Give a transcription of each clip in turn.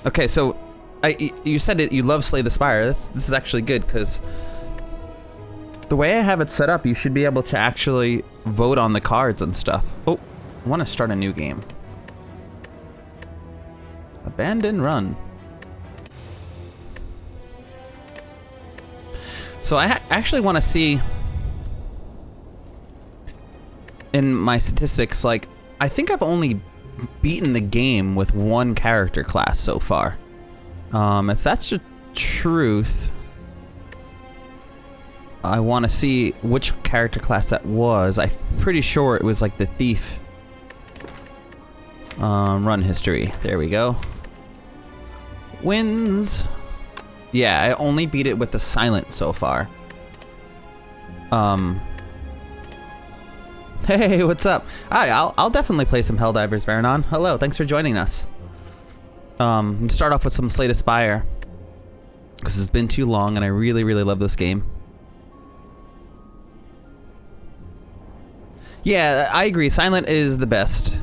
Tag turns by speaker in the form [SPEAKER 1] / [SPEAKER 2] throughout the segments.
[SPEAKER 1] Okay, so you said it. You love Slay the Spire. This is actually good because the way I have it set up, you should be able to actually vote on the cards and stuff. Oh, I want to start a new game. Abandon run. So I actually want to see in my statistics, like, I think I've only beaten the game with one character class so far. If that's the truth, I want to see which character class that was. I'm pretty sure it was like the Thief. Run history. There we go. Wins. Yeah, I only beat it with the Silent so far. Hey, what's up? I'll definitely play some Helldivers, Varanon. Hello, thanks for joining us. Start off with some Slay the Spire, because it's been too long and I really, really love this game. Yeah, I agree. Silent is the best.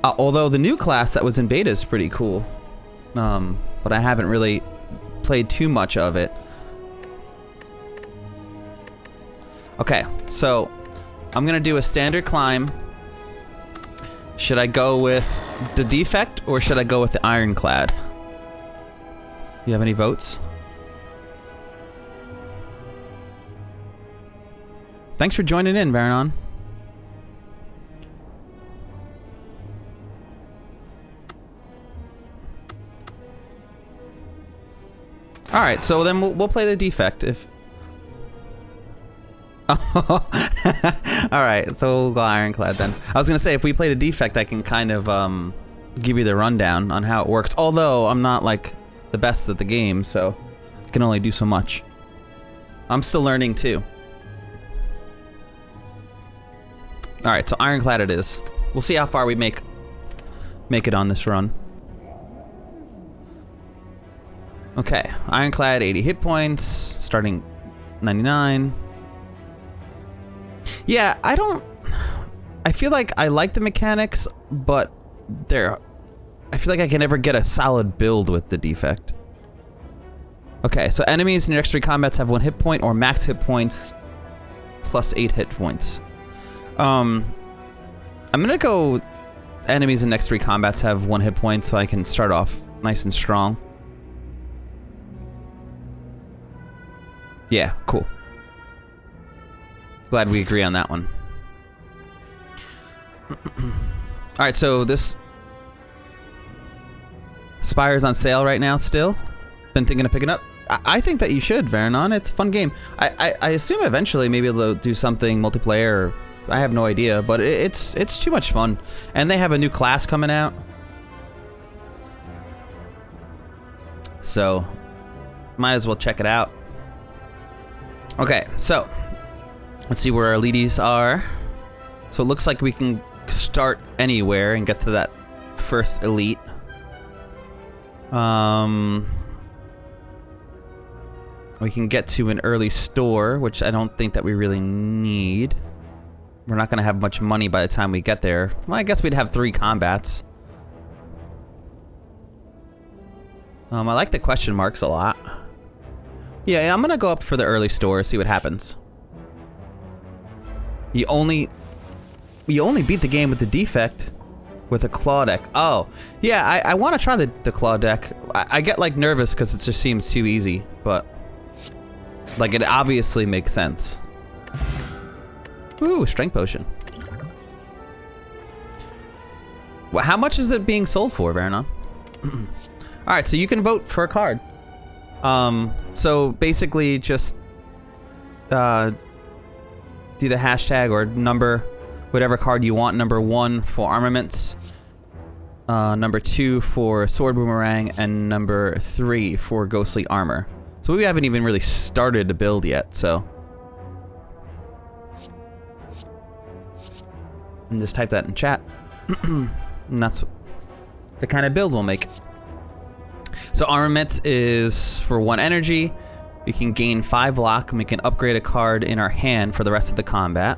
[SPEAKER 1] Although the new class that was in beta is pretty cool. But I haven't really played too much of it. Okay, so I'm gonna do a standard climb. Should I go with the defect or should I go with the Ironclad? You have any votes? Thanks for joining in, Varanon. All right, so then we'll play the defect if. All right, so we'll go Ironclad then. I was gonna say if we play the defect, I can kind of give you the rundown on how it works. Although I'm not like the best at the game, so I can only do so much. I'm still learning too. All right, so Ironclad it is. We'll see how far we make it on this run. Okay, Ironclad, 80 hit points, starting 99. Yeah, I feel like I like the mechanics, but I feel like I can never get a solid build with the defect. Okay, so enemies in your next 3 combats have 1 hit point or max hit points plus 8 hit points. I'm gonna go enemies in next 3 combats have 1 hit point so I can start off nice and strong. Yeah, cool. Glad we agree on that one. Alright, so this Spire's on sale right now still. Been thinking of picking up. I think that you should, Varanon. It's a fun game. I assume eventually maybe they'll do something multiplayer. I have no idea, but it's too much fun. And they have a new class coming out. So, might as well check it out. Okay, so let's see where our leadies are. So it looks like we can start anywhere and get to that first elite. We can get to an early store, which I don't think that we really need. We're not going to have much money by the time we get there. Well, I guess we'd have 3 combats. I like the question marks a lot. Yeah, I'm gonna go up for the early store, see what happens. You only beat the game with the defect with a claw deck. Oh, yeah, I want to try the claw deck. I get like nervous because it just seems too easy, but like it obviously makes sense. Ooh, strength potion. Well, how much is it being sold for, Varanon? All right, so you can vote for a card. So basically just do the hashtag or number whatever card you want. Number 1 for armaments, number 2 for sword boomerang, and number 3 for ghostly armor. So we haven't even really started to build yet, so. And just type that in chat. And that's the kind of build we'll make. So armaments is for 1 energy. We can gain 5 luck, and we can upgrade a card in our hand for the rest of the combat.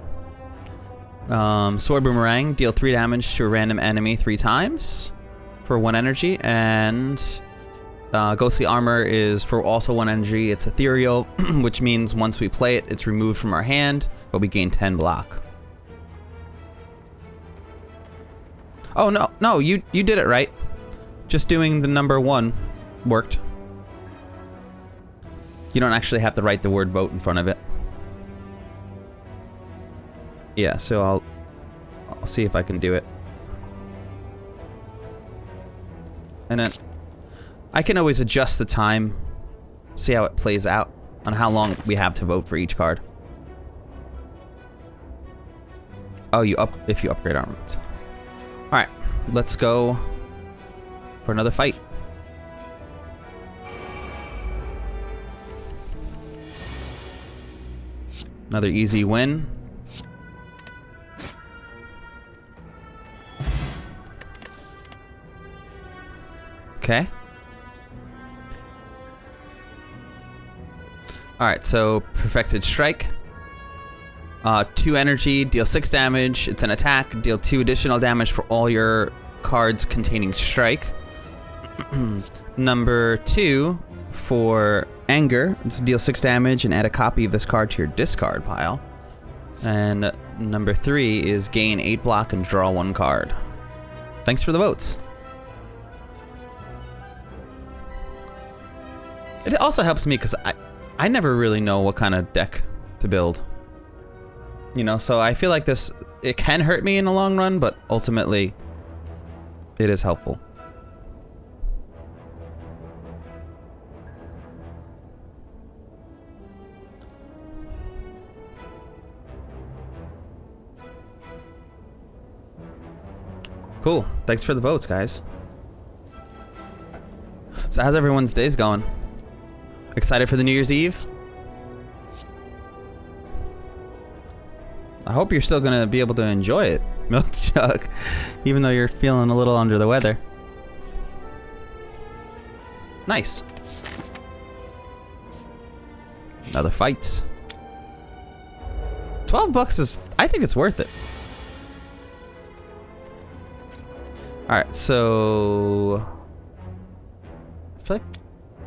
[SPEAKER 1] Sword boomerang, deal 3 damage to a random enemy 3 times for 1 energy, and Ghostly Armor is for also 1 energy. It's ethereal, which means once we play it, it's removed from our hand, but we gain 10 block. Oh, no, you did it right. Just doing the number 1 worked. You don't actually have to write the word vote in front of it. Yeah, so I'll see if I can do it. And then I can always adjust the time, see how it plays out, on how long we have to vote for each card. Oh, if you upgrade armaments. Alright, let's go for another fight. Another easy win. Okay. Alright, so Perfected Strike. 2 energy, deal 6 damage. It's an attack. Deal 2 additional damage for all your cards containing strike. Number 2 for Anger. It's deal 6 damage and add a copy of this card to your discard pile. And number 3 is gain 8 block and draw 1 card. Thanks for the votes. It also helps me because I never really know what kind of deck to build. You know, so I feel like it can hurt me in the long run, but ultimately, it is helpful. Cool. Thanks for the votes, guys. So how's everyone's days going? Excited for the New Year's Eve? I hope you're still gonna be able to enjoy it, Milk Jug, even though you're feeling a little under the weather. Nice. Another fight. $12 is, I think it's worth it. Alright, so I feel like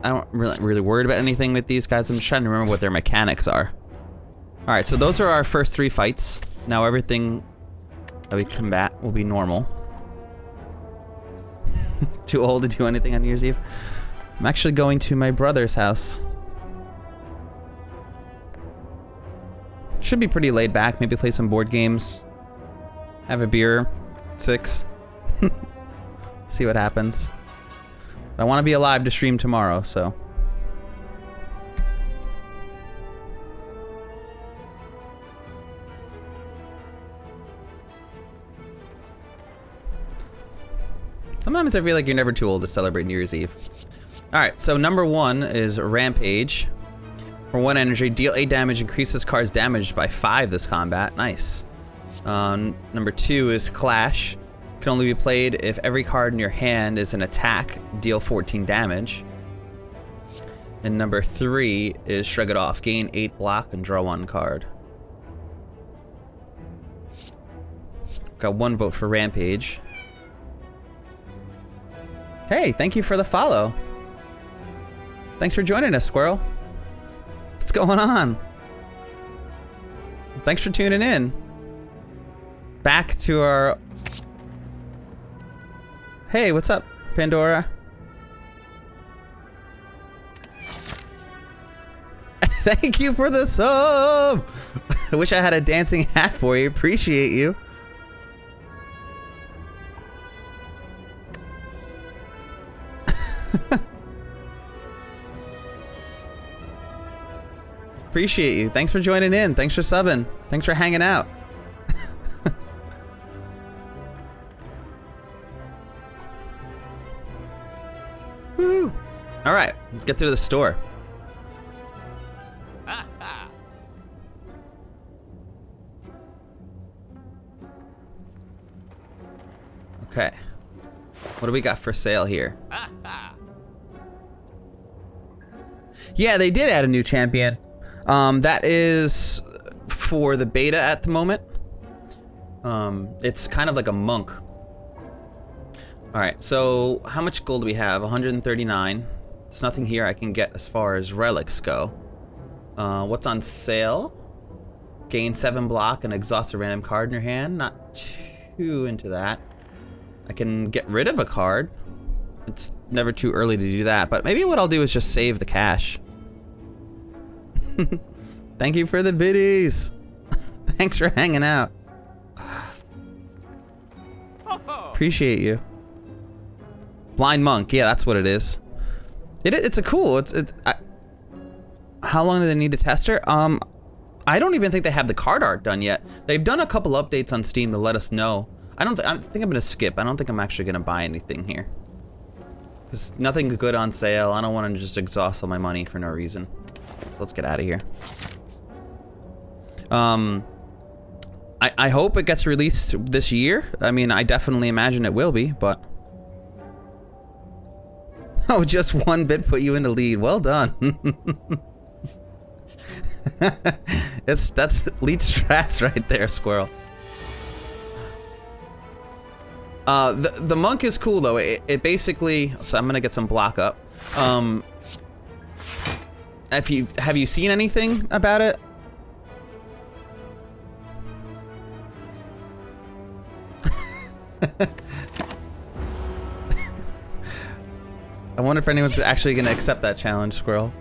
[SPEAKER 1] I don't really worried about anything with these guys. I'm just trying to remember what their mechanics are. Alright, so those are our first 3 fights. Now everything that we combat will be normal. Too old to do anything on New Year's Eve. I'm actually going to my brother's house. Should be pretty laid back. Maybe play some board games. Have a beer. 6. See what happens. I want to be alive to stream tomorrow, so. Sometimes I feel like you're never too old to celebrate New Year's Eve. Alright, so number 1 is Rampage. For 1 energy, deal 8 damage, increases cards damaged by 5 this combat. Nice. Number 2 is Clash. Can only be played if every card in your hand is an attack, deal 14 damage. And number 3 is Shrug It Off. Gain 8 block and draw 1 card. Got 1 vote for Rampage. Hey, thank you for the follow. Thanks for joining us, Squirrel. What's going on? Thanks for tuning in. Back to our... Hey, what's up, Pandora? Thank you for the sub! I wish I had a dancing hat for you. Appreciate you. Appreciate you. Thanks for joining in. Thanks for subbing. Thanks for hanging out. Woo! All right, let's get to the store. Okay. What do we got for sale here? Yeah, they did add a new champion. That is for the beta at the moment. It's kind of like a monk. Alright, so how much gold do we have? 139. There's nothing here I can get as far as relics go. What's on sale? Gain 7 block and exhaust a random card in your hand. Not too into that. I can get rid of a card. It's never too early to do that, but maybe what I'll do is just save the cash. Thank you for the biddies. Thanks for hanging out. Appreciate you. Blind Monk, yeah, that's what it is. It's a cool. How long do they need to test her? I don't even think they have the card art done yet. They've done a couple updates on Steam to let us know. I think I'm gonna skip. I don't think I'm actually gonna buy anything here. There's nothing good on sale. I don't want to just exhaust all my money for no reason. So let's get out of here. I hope it gets released this year. I mean, I definitely imagine it will be, but... Oh, just 1 bit put you in the lead. Well done. That's lead strats right there, Squirrel. The monk is cool though. It basically... So I'm gonna get some block up. Have you seen anything about it? I wonder if anyone's actually gonna accept that challenge, Squirrel.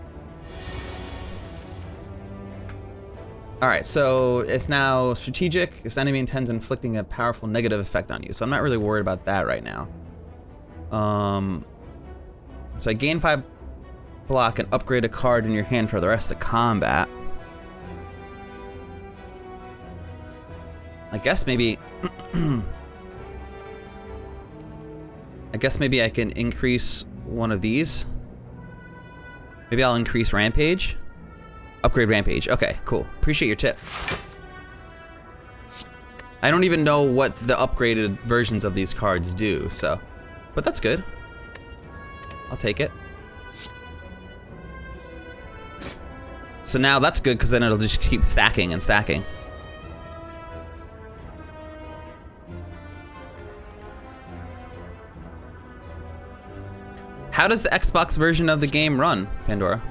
[SPEAKER 1] Alright, so it's now strategic. This enemy intends inflicting a powerful negative effect on you, so I'm not really worried about that right now. So I gain 5 block and upgrade a card in your hand for the rest of the combat. I guess maybe... I guess maybe I can increase one of these. Maybe I'll increase Rampage. Upgrade Rampage. Okay, cool. Appreciate your tip. I don't even know what the upgraded versions of these cards do, so... But that's good. I'll take it. So now that's good, because then it'll just keep stacking and stacking. How does the Xbox version of the game run, Pandora?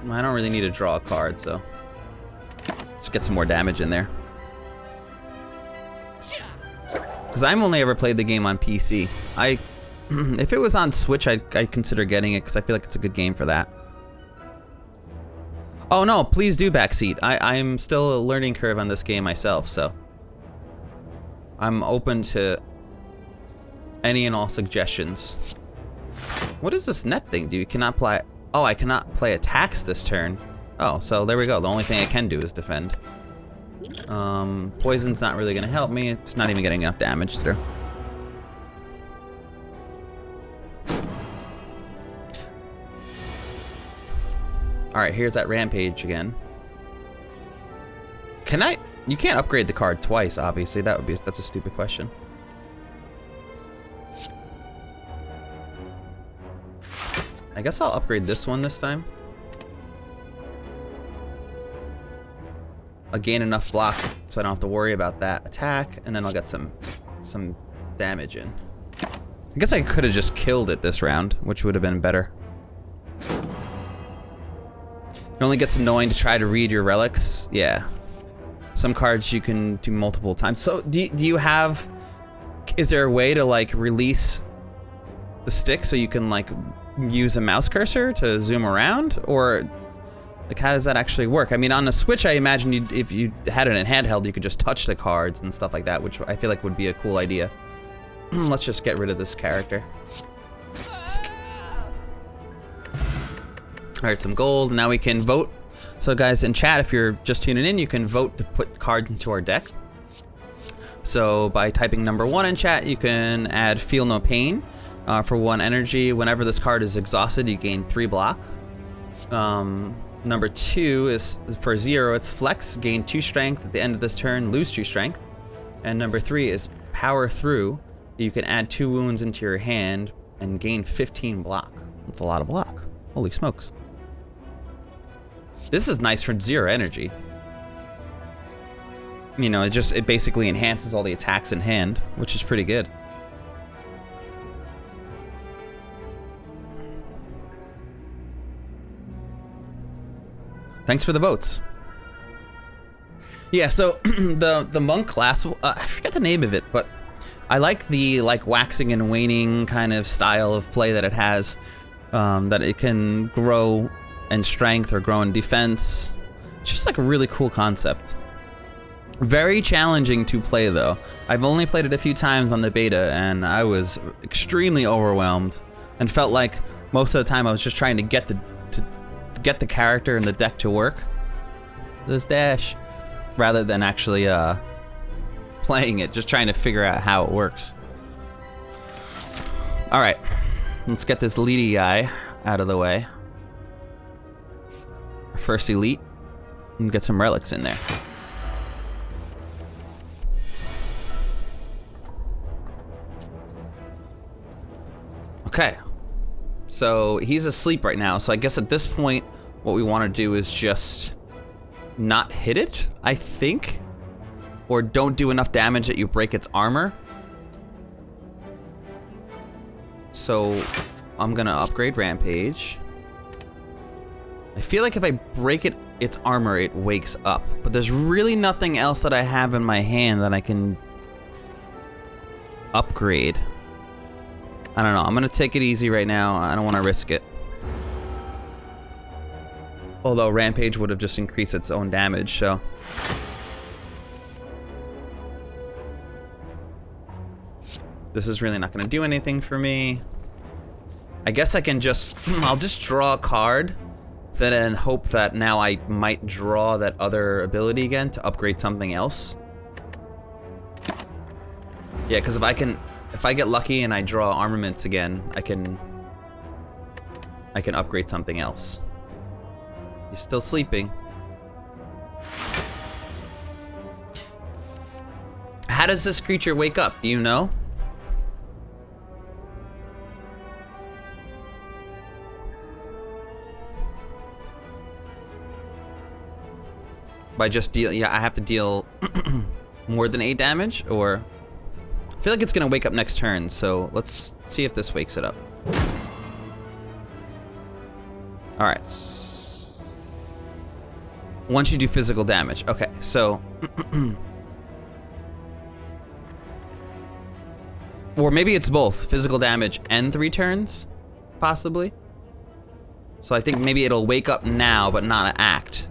[SPEAKER 1] I don't really need to draw a card, so... Let's get some more damage in there. Because I've only ever played the game on PC. If it was on Switch, I'd consider getting it, because I feel like it's a good game for that. Oh no, please do backseat. I'm still a learning curve on this game myself, so... I'm open to any and all suggestions. What does this net thing do? You cannot play... Oh, I cannot play attacks this turn. Oh, so there we go. The only thing I can do is defend. Poison's not really going to help me. It's not even getting enough damage through. Alright, here's that Rampage again. Can I... You can't upgrade the card twice, obviously. That's a stupid question. I guess I'll upgrade this one this time. I'll gain enough block so I don't have to worry about that attack, and then I'll get some damage in. I guess I could have just killed it this round, which would have been better. It only gets annoying to try to read your relics. Yeah. Some cards you can do multiple times. So do you have... Is there a way to like release the stick so you can like use a mouse cursor to zoom around, or like how does that actually work? I mean, on the Switch, I imagine if you had it in handheld, you could just touch the cards and stuff like that, which I feel like would be a cool idea. Let's just get rid of this character. All right, some gold. Now we can vote. So guys in chat, if you're just tuning in, you can vote to put cards into our deck. So by typing number 1 in chat, you can add Feel No Pain. For 1 energy. Whenever this card is exhausted, you gain 3 block. Number 2 is for 0, it's Flex, gain 2 strength. At the end of this turn, lose 2 strength. And number 3 is Power Through. You can add 2 wounds into your hand and gain 15 block. That's a lot of block. Holy smokes. This is nice for 0 energy. You know, it basically enhances all the attacks in hand, which is pretty good. Thanks for the votes. Yeah, so the monk class, I forget the name of it, but I like the waxing and waning kind of style of play that it has. That it can grow in strength or grow in defense. It's just like a really cool concept. Very challenging to play though. I've only played it a few times on the beta and I was extremely overwhelmed and felt like most of the time I was just trying to get the character and the deck to work. This dash. Rather than actually playing it, just trying to figure out how it works. Alright. Let's get this leady guy out of the way. First elite. And get some relics in there. Okay. So he's asleep right now. So I guess at this point, what we want to do is just not hit it, I think. Or don't do enough damage that you break its armor. So I'm gonna upgrade Rampage. I feel like if I break its armor, it wakes up. But there's really nothing else that I have in my hand that I can upgrade. I don't know. I'm gonna take it easy right now. I don't want to risk it. Although Rampage would have just increased its own damage, so. This is really not going to do anything for me. I guess I can just, I'll just draw a card, then hope that now I might draw that other ability again to upgrade something else. Yeah, because if I get lucky and I draw armaments again, I can upgrade something else. He's still sleeping. How does this creature wake up? Do you know? By just I have to deal more than 8 damage, or I feel like it's gonna wake up next turn, so let's see if this wakes it up. Alright. Once you do physical damage. Okay, so or maybe it's both physical damage and 3 turns, possibly. So I think maybe it'll wake up now, but not act.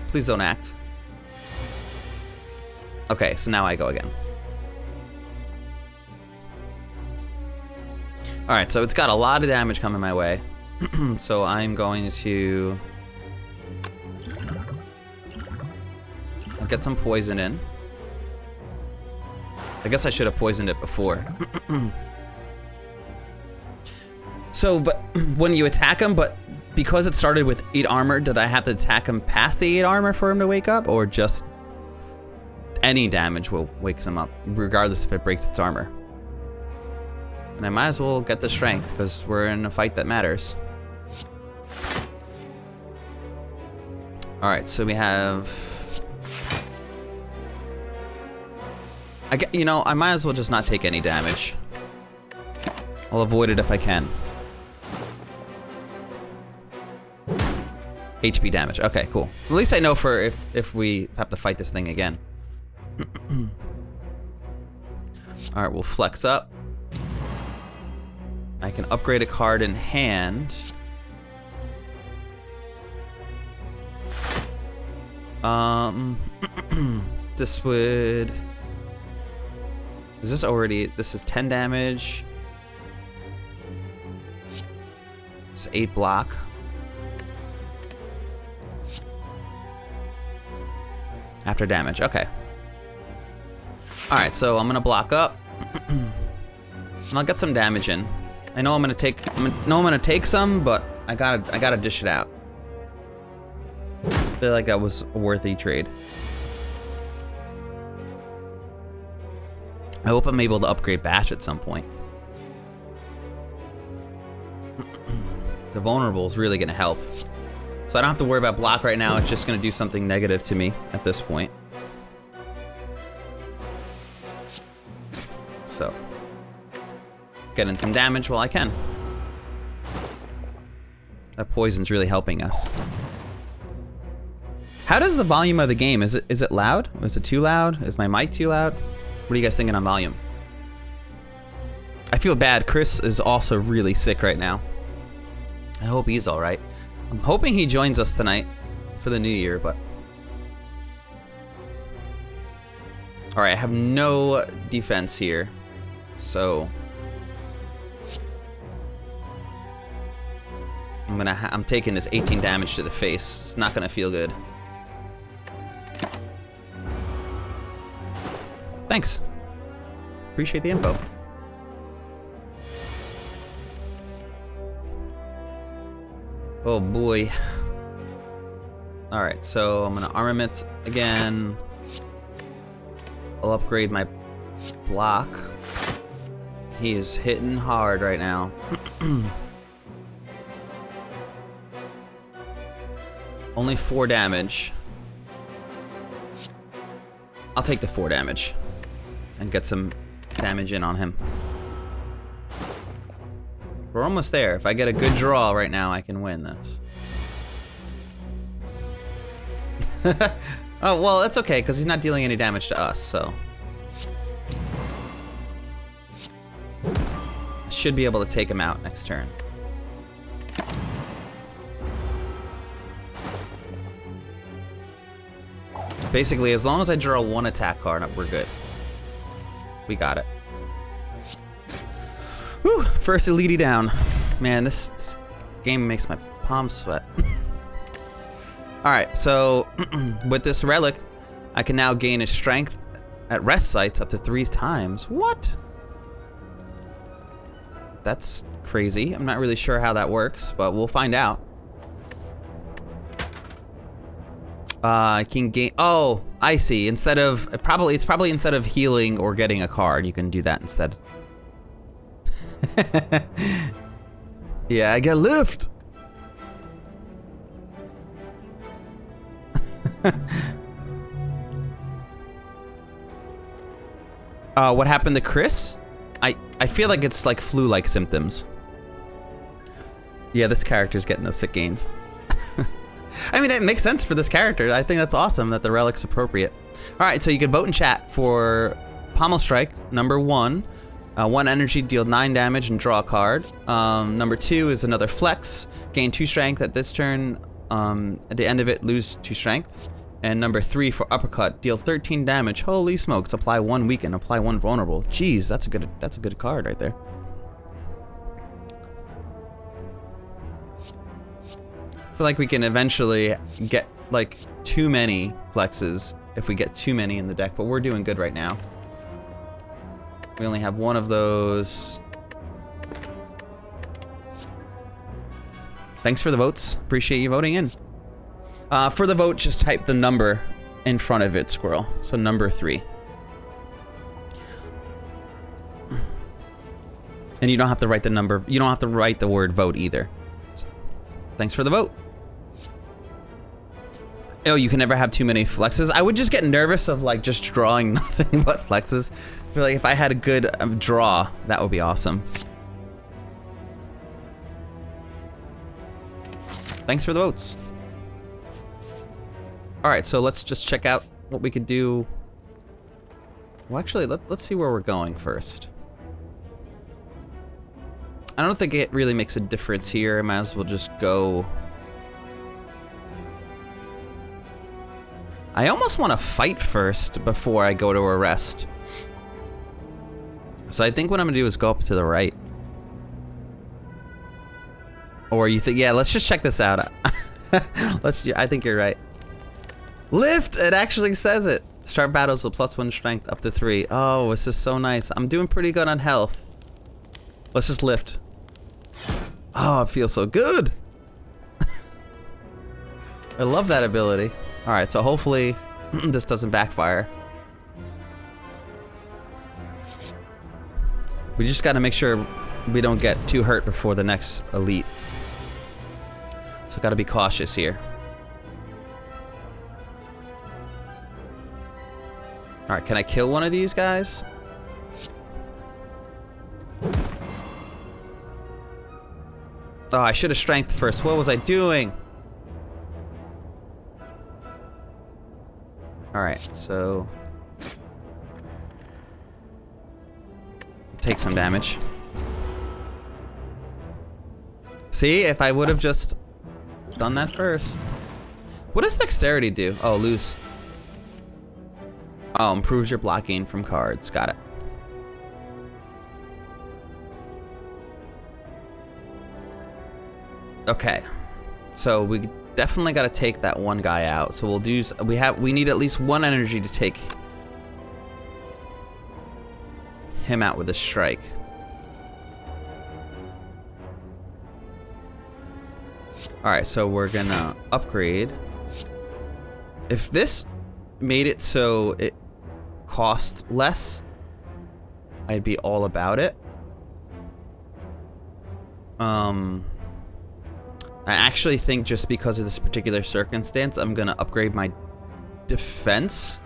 [SPEAKER 1] Please don't act. Okay, so now I go again. Alright, so it's got a lot of damage coming my way. So I'm going to get some poison in. I guess I should have poisoned it before. So, but when you attack him, but because it started with 8 armor, did I have to attack him past the 8 armor for him to wake up? Or just any damage will wake him up, regardless if it breaks its armor? And I might as well get the strength, because we're in a fight that matters. Alright, so we have... you know, I might as well just not take any damage. I'll avoid it if I can. HP damage. Okay, cool. At least I know for if we have to fight this thing again. Alright, we'll flex up. I can upgrade a card in hand. This would... Is this already... This is 10 damage. It's 8 block. After damage, okay. Alright, so I'm gonna block up. And I'll get some damage in. I know I'm gonna take some, but I gotta dish it out. I feel like that was a worthy trade. I hope I'm able to upgrade Bash at some point. The vulnerable is really gonna help. So I don't have to worry about block right now, it's just gonna do something negative to me at this point. So, getting some damage while I can. That poison's really helping us. How does the volume of the game? Is it loud? Is it too loud? Is my mic too loud? What are you guys thinking on volume? I feel bad. Chris is also really sick right now. I hope he's all right. I'm hoping he joins us tonight for the new year, but... All right, I have no defense here, so... I'm taking this 18 damage to the face. It's not gonna feel good. Thanks. Appreciate the info. Oh boy. Alright, so I'm gonna armament again. I'll upgrade my block. He is hitting hard right now. Only 4 damage. I'll take the 4 damage and get some damage in on him. We're almost there. If I get a good draw right now, I can win this. Oh, well, that's okay, because he's not dealing any damage to us, so... I should be able to take him out next turn. Basically, as long as I draw 1 attack card, we're good. We got it. Whew, first elite down. Man, this game makes my palms sweat. Alright, so with this relic, I can now gain his strength at rest sites up to 3 times. What? That's crazy. I'm not really sure how that works, but we'll find out. I can gain... Oh, I see. Instead of... It's probably instead of healing or getting a card, you can do that instead. Yeah, I get lift. What happened to Chris? I feel like it's like flu-like symptoms. Yeah, this character's getting those sick gains. I mean, it makes sense for this character. I think that's awesome that the relic's appropriate. All right, so you can vote in chat for Pommel Strike, number 1. 1 energy, deal 9 damage and draw a card. Number 2 is another flex, gain 2 strength at this turn. At the end of it, lose 2 strength. And number 3 for uppercut, deal 13 damage. Holy smokes! Apply 1 weaken, apply 1 vulnerable. Jeez, that's a good card right there. I feel like we can eventually get like too many flexes if we get too many in the deck, but we're doing good right now. We only have 1 of those. Thanks for the votes. Appreciate you voting in. For the vote, just type the number in front of it, Squirrel. So number 3. And you don't have to write the number. You don't have to write the word vote either. So, thanks for the vote. Oh, you can never have too many flexes. I would just get nervous of like just drawing nothing but flexes. I feel like if I had a good draw, that would be awesome. Thanks for the votes. All right, so let's just check out what we could do. Well, actually, let's see where we're going first. I don't think it really makes a difference here. I might as well just go. I almost want to fight first before I go to arrest. So I think what I'm gonna do is go up to the right. Or you think, yeah, let's just check this out. I think you're right. Lift! It actually says it. Start battles with +1 strength up to 3. Oh, this is so nice. I'm doing pretty good on health. Let's just lift. Oh, it feels so good. I love that ability. Alright, so hopefully this doesn't backfire. We just gotta make sure we don't get too hurt before the next elite. So gotta be cautious here. Alright, can I kill one of these guys? Oh, I should have strength first. What was I doing? Alright, so... take some damage. See, if I would have just done that first. What does dexterity do? Oh, lose. Oh, improves your blocking from cards. Got it. Okay. So we definitely got to take that one guy out. So we'll do... We need at least one energy to take him out with a strike. Alright, so we're gonna upgrade. If this made it so it cost less, I'd be all about it. I actually think just because of this particular circumstance, I'm gonna upgrade my defense.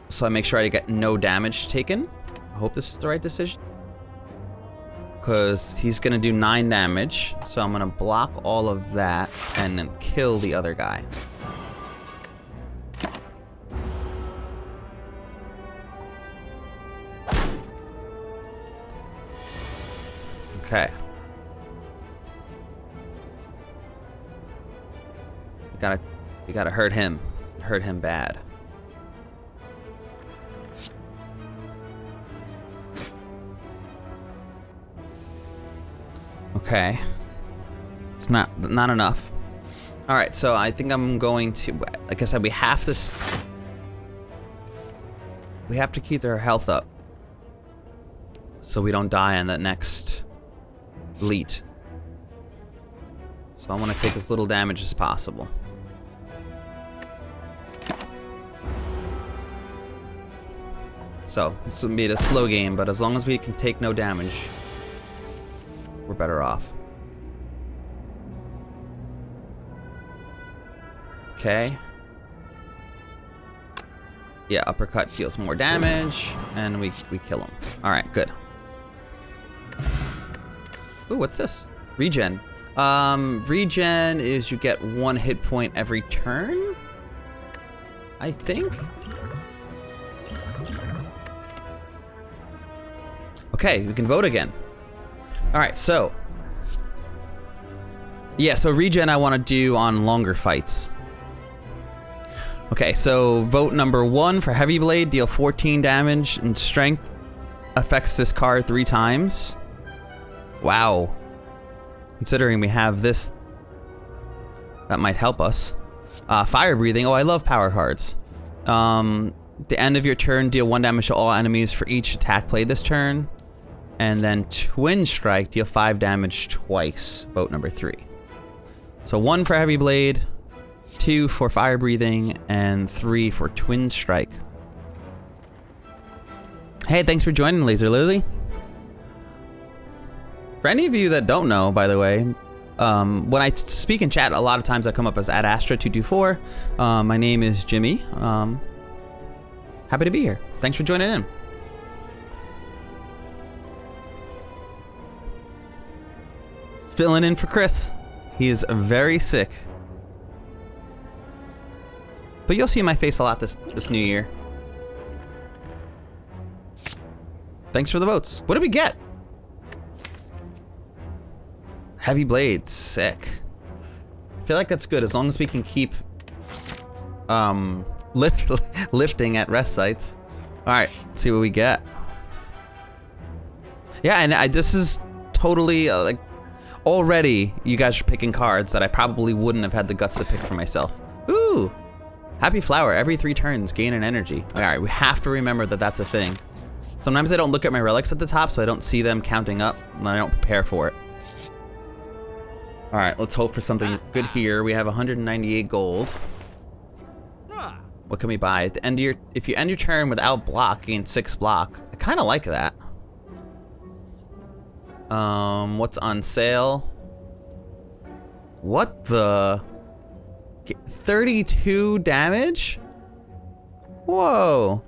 [SPEAKER 1] So I make sure I get no damage taken. I hope this is the right decision. Because he's going to do 9 damage. So I'm going to block all of that and then kill the other guy. Okay. We gotta hurt him. Hurt him bad. Okay. It's not enough. All right, so I think I'm going to, like I said, we have to keep their health up so we don't die in the next elite. So I want to take as little damage as possible. So this will be a slow game, but as long as we can take no damage, we're better off. Okay. Yeah, uppercut deals more damage, and we kill him. All right, good. Ooh, what's this? Regen. Regen is you get 1 hit point every turn, I think. Okay, we can vote again. All right, so yeah, so regen I want to do on longer fights. Okay, so vote number 1 for Heavy Blade, deal 14 damage and strength. Affects this card 3 times. Wow. Considering we have this, that might help us. Fire Breathing. Oh, I love power cards. The end of your turn, deal 1 damage to all enemies for each attack played this turn. And then Twin Strike, deal 5 damage twice. Vote number 3. So 1 for Heavy Blade, 2 for Fire Breathing, and 3 for Twin Strike. Hey, thanks for joining, Laser Lily. For any of you that don't know, by the way, when I speak in chat, a lot of times I come up as @Astra224. My name is Jimmy. Happy to be here. Thanks for joining in. Filling in for Chris. He is very sick. But you'll see my face a lot this new year. Thanks for the votes. What did we get? Heavy Blade. Sick. I feel like that's good as long as we can keep lifting at rest sites. Alright, see what we get. Yeah, and this is totally like... Already, you guys are picking cards that I probably wouldn't have had the guts to pick for myself. Ooh! Happy Flower. Every 3 turns, gain an energy. Alright, we have to remember that that's a thing. Sometimes I don't look at my relics at the top, so I don't see them counting up, and I don't prepare for it. Alright, let's hope for something good here. We have 198 gold. What can we buy? At the end of if you end your turn without block, gain 6 block. I kind of like that. What's on sale? What the? 32 damage? Whoa.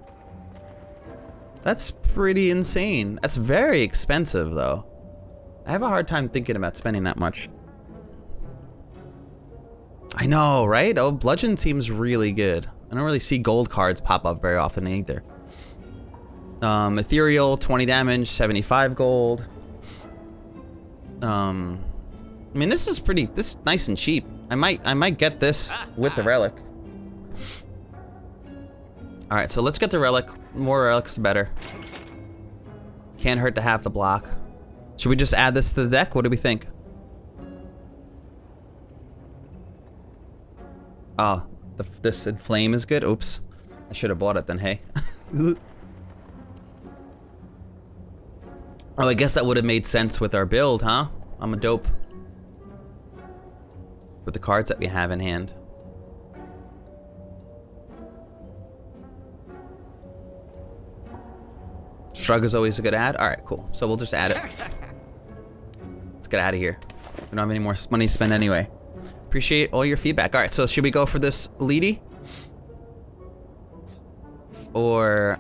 [SPEAKER 1] That's pretty insane. That's very expensive, though. I have a hard time thinking about spending that much. I know, right? Oh, Bludgeon seems really good. I don't really see gold cards pop up very often either. Ethereal, 20 damage, 75 gold. I mean, this is nice and cheap. I might get this with the relic. All right, so let's get the relic. More relics, the better. Can't hurt to have the block. Should we just add this to the deck? What do we think? Oh, this inflame is good. Oops, I should have bought it then. Hey. Oh, I guess that would have made sense with our build, huh? I'm a dope. With the cards that we have in hand. Shrug is always a good ad. All right, cool. So we'll just add it. Let's get out of here. We don't have any more money to spend anyway. Appreciate all your feedback. All right, so should we go for this leady? Or,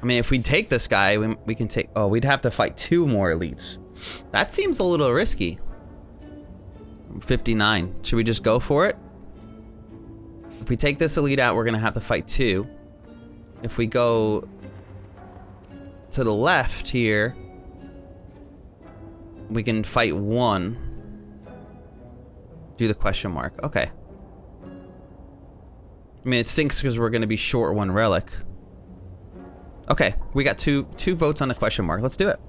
[SPEAKER 1] I mean, if we take this guy, we can take, oh, we'd have to fight 2 more elites. That seems a little risky. 59. Should we just go for it? If we take this elite out, we're gonna have to fight 2. If we go to the left here, we can fight 1. Do the question mark. Okay. I mean, it stinks because we're gonna be short 1 relic. Okay, we got two votes on the question mark. Let's do it.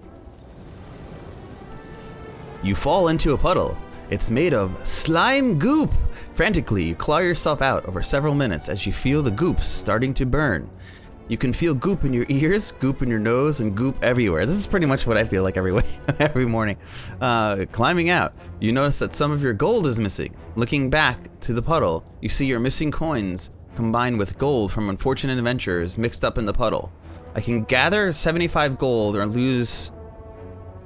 [SPEAKER 1] You fall into a puddle. It's made of slime goop. Frantically, you claw yourself out over several minutes as you feel the goops starting to burn. You can feel goop in your ears, goop in your nose, and goop everywhere. This is pretty much what I feel like every morning. Climbing out, you notice that some of your gold is missing. Looking back to the puddle, you see your missing coins combined with gold from unfortunate adventurers mixed up in the puddle. I can gather 75 gold or lose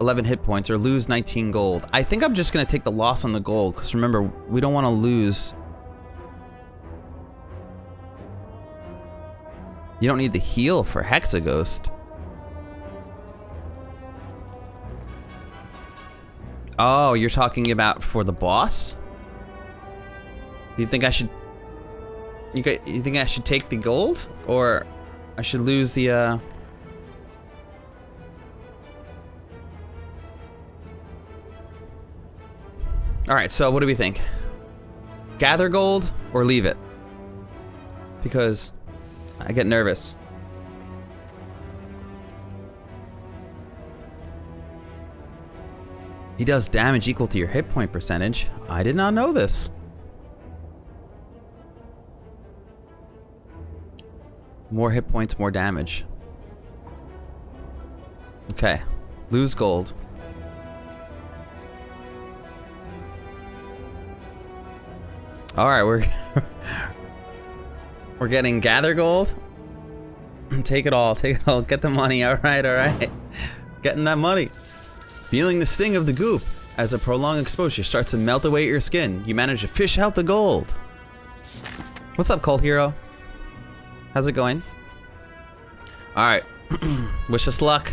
[SPEAKER 1] 11 hit points or lose 19 gold. I think I'm just going to take the loss on the gold because remember, we don't want to lose. You don't need the heal for Hexaghost. Oh, you're talking about for the boss? Do you think I should... You think I should take the gold? Or I should lose the... Alright, so what do we think? Gather gold or leave it? Because I get nervous. He does damage equal to your hit point percentage. I did not know this. More hit points, more damage. Okay. Lose gold. Alright, we're getting gather gold. Take it all, get the money. Alright. Getting that money. Feeling the sting of the goop as a prolonged exposure starts to melt away at your skin. You manage to fish out the gold. What's up, Cold Hero? How's it going? Alright. Wish us luck.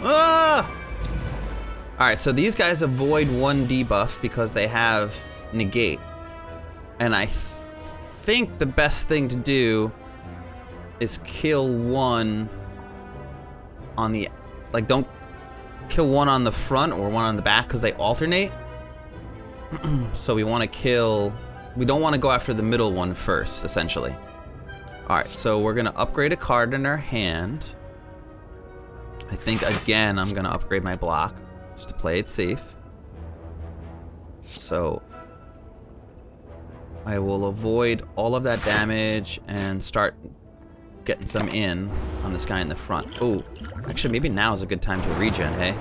[SPEAKER 1] Ah! Alright, so these guys avoid 1 debuff because they have negate. And I think the best thing to do is kill 1 on the... Like, don't kill 1 on the front or 1 on the back because they alternate. So we want to kill... We don't want to go after the middle one first, essentially. Alright, so we're going to upgrade a card in our hand. I think, again, I'm going to upgrade my block just to play it safe. So... I will avoid all of that damage and start getting some in on this guy in the front. Oh, actually, maybe now is a good time to regen, hey?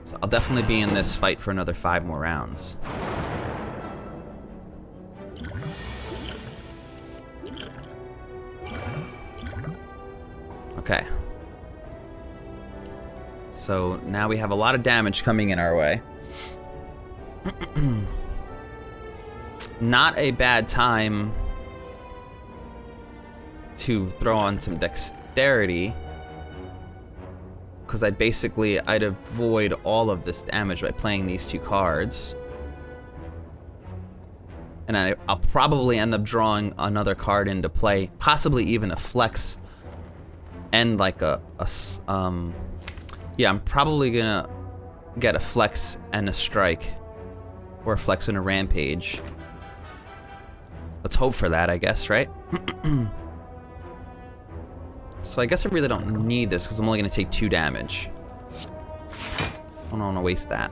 [SPEAKER 1] So I'll definitely be in this fight for another 5 more rounds. Okay. So now we have a lot of damage coming in our way. Not a bad time to throw on some dexterity. because I'd avoid all of this damage by playing these 2 cards. And I'll probably end up drawing another card into play, possibly even a flex, and like yeah, I'm probably gonna get a flex and a strike, or a flex and a rampage. Let's hope for that, I guess, right? So I guess I really don't need this because I'm only gonna take 2 damage. I don't want to waste that.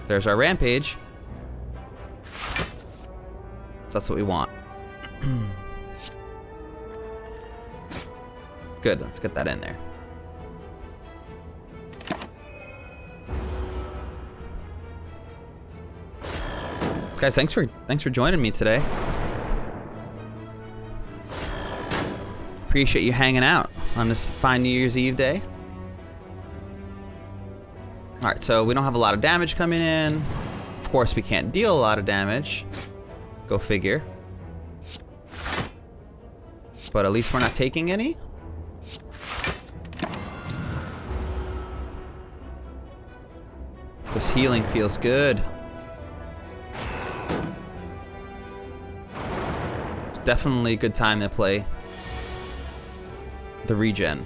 [SPEAKER 1] There's our rampage. So that's what we want. Good, let's get that in there. Guys, thanks for joining me today. Appreciate you hanging out on this fine New Year's Eve day. Alright, so we don't have a lot of damage coming in. Of course, we can't deal a lot of damage. Go figure. But at least we're not taking any. This healing feels good. It's definitely a good time to play the regen.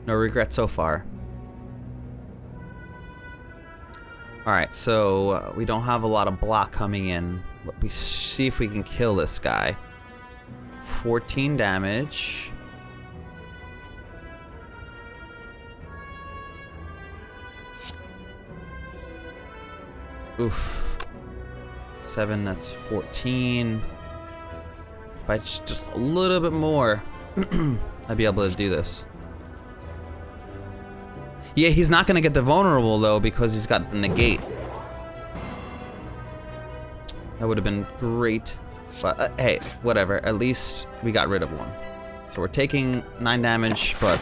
[SPEAKER 1] No regrets so far. Alright, so we don't have a lot of block coming in. Let me see if we can kill this guy. 14 damage. Oof. 7, that's 14. If I just a little bit more, I'd be able to do this. Yeah, he's not gonna get the vulnerable though because he's got the negate. That would have been great, but hey, whatever. At least we got rid of one. So we're taking 9 damage, but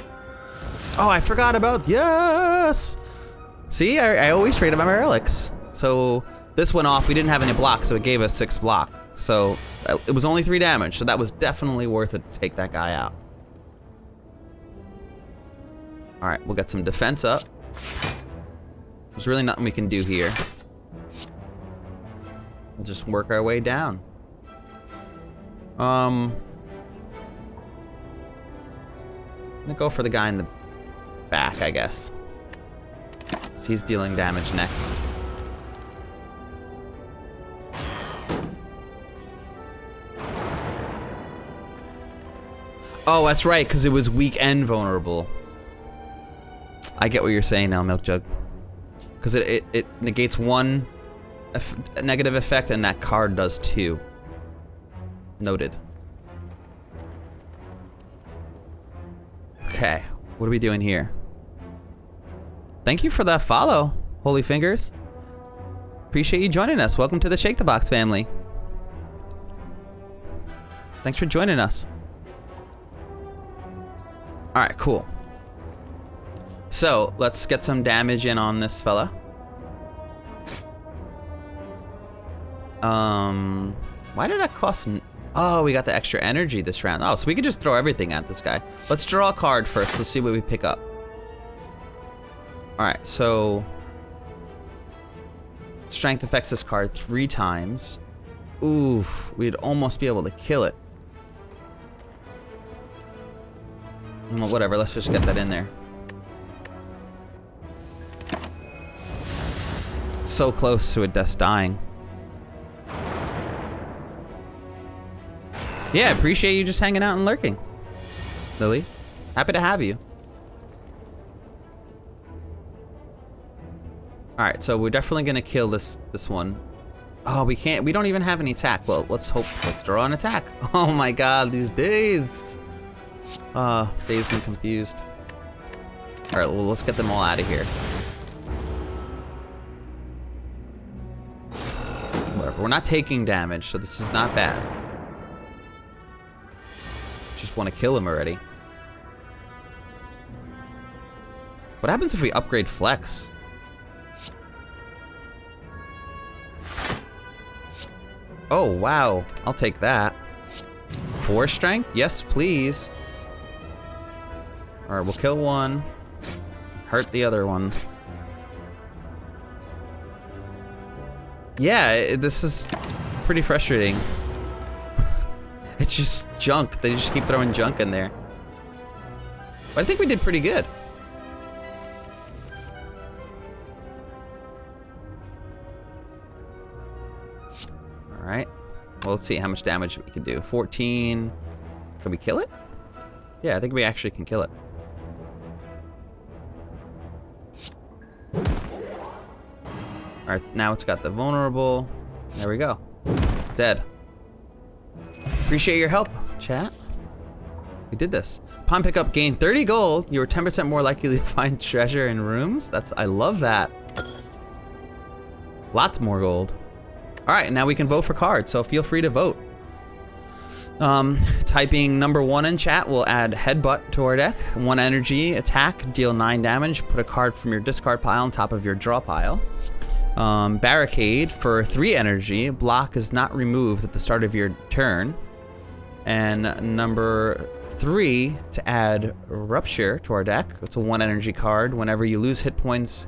[SPEAKER 1] oh, I forgot about yes. See, I always trade about my relics. So this went off. We didn't have any block, so it gave us 6 block. So it was only 3 damage. So that was definitely worth it to take that guy out. All right, we'll get some defense up. There's really nothing we can do here. We'll just work our way down. I'm gonna go for the guy in the back, I guess. So he's dealing damage next. Oh, that's right, because it was weak and vulnerable. I get what you're saying now, Milk Jug. Because it negates 1 negative effect, and that card does 2. Noted. Okay, what are we doing here? Thank you for that follow, Holy Fingers. Appreciate you joining us. Welcome to the Shake the Box family. Thanks for joining us. Alright, cool. So, let's get some damage in on this fella. Why did that cost... Oh, we got the extra energy this round. Oh, so we could just throw everything at this guy. Let's draw a card first. Let's see what we pick up. Alright, so... Strength affects this card 3 times. Ooh, we'd almost be able to kill it. Well, whatever, let's just get that in there. So close to a death dying. Yeah, appreciate you just hanging out and lurking, Lily. Happy to have you. Alright, so we're definitely gonna kill this one. Oh, we can't. We don't even have any attack. Well, let's hope. Let's draw an attack. Oh my god, these days. Dazed and confused. Alright, well, let's get them all out of here. Whatever. We're not taking damage, so this is not bad. Just want to kill him already. What happens if we upgrade Flex? Oh, wow. I'll take that. 4 strength? Yes, please. Or we'll kill one, hurt the other one. Yeah, this is pretty frustrating. It's just junk. They just keep throwing junk in there. But I think we did pretty good. Alright. Well, let's see how much damage we can do. 14. Can we kill it? Yeah, I think we actually can kill it. Alright, now it's got the vulnerable. There we go. Dead. Appreciate your help, chat. We did this. Upon pickup, gain 30 gold. You are 10% more likely to find treasure in rooms. I love that. Lots more gold. Alright, now we can vote for cards, so feel free to vote. Typing number 1 in chat will add Headbutt to our deck. 1 energy, attack, deal 9 damage. Put a card from your discard pile on top of your draw pile. Barricade for 3 energy. Block is not removed at the start of your turn. And number 3 to add Rupture to our deck. It's a 1 energy card. Whenever you lose hit points